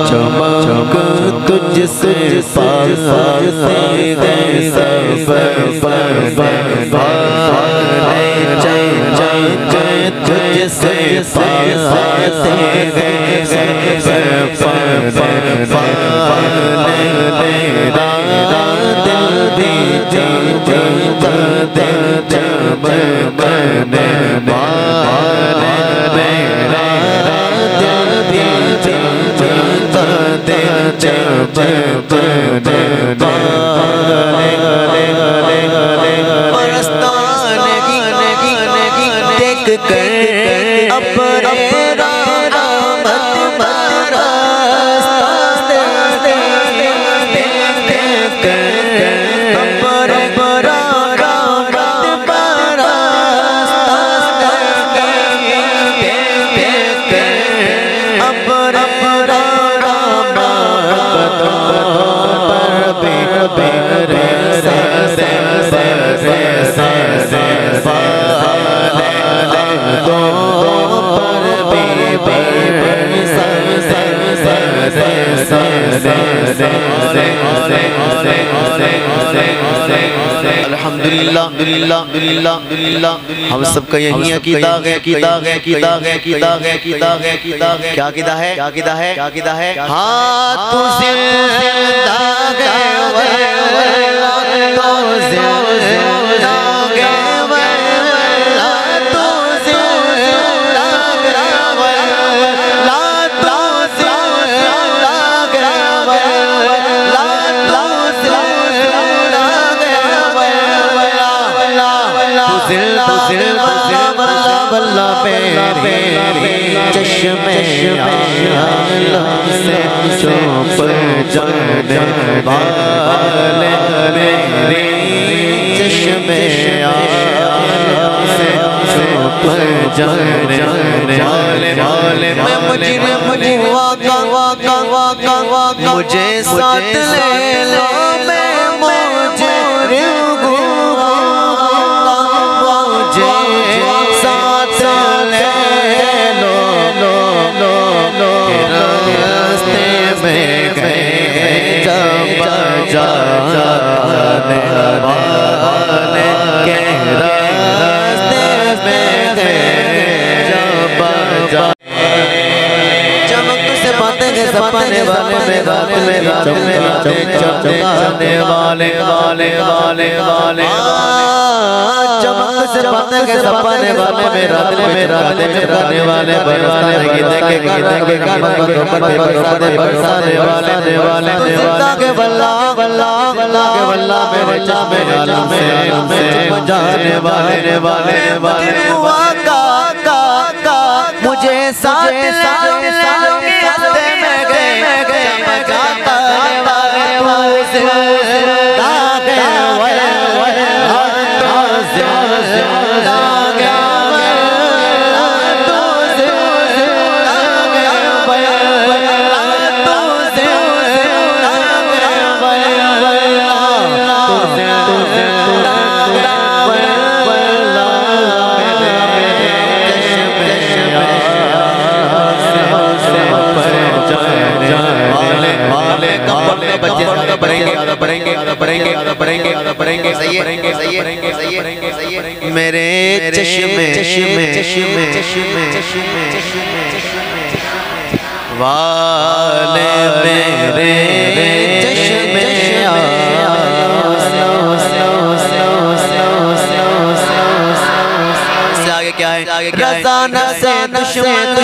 چمک تجھ سے پاتے ہیں سب چمک تجھ سے پاتے ہیں الحمدللہ ہم سب کا یہی عقیدہ ہے کیا عقیدہ ہے ہاں تو زندہ چشمے عالم سے چھپ جانے والے چشمے عالم سے چھپ جانے والے میں مجرم مجھے ساتھ لے لو میں مجرم سپنے والے چمک سے پتے کے سپنے والے میرے والے برسانے والے زندہ کے بلا میرے چاہے عالم سے جانے والے مجھے ساتھ میرے چشمے والے میرے چشمے سے آگے کیا ہے رضانہ سے دشمن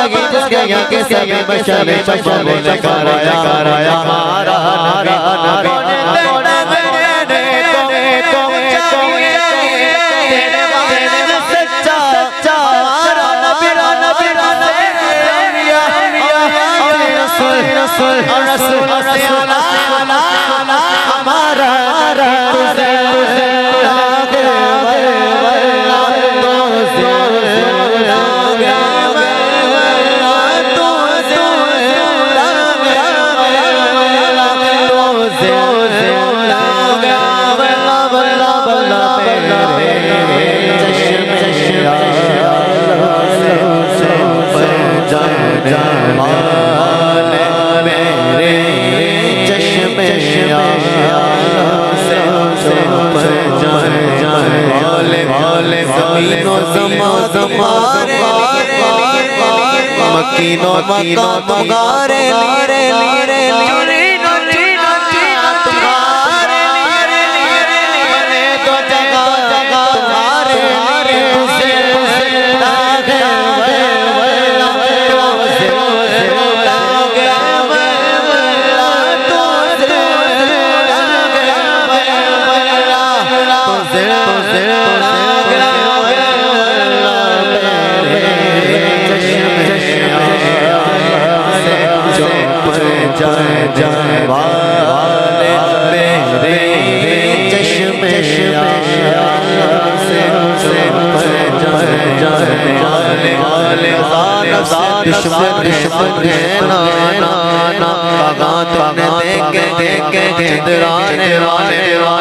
رہی جس کے یہاں کے سبھی مشعل چمن لگایا ہمارا نبی توڑ دینے کو تیرے والے سچا ہمارا نبی رسول ہمارا مکین و مکان تمہارے لیے تمہارے لیے تو جگہ تمہارے جائے والے میرے چشم دشمن ہے نانا بغات دیکھے چندرانے والے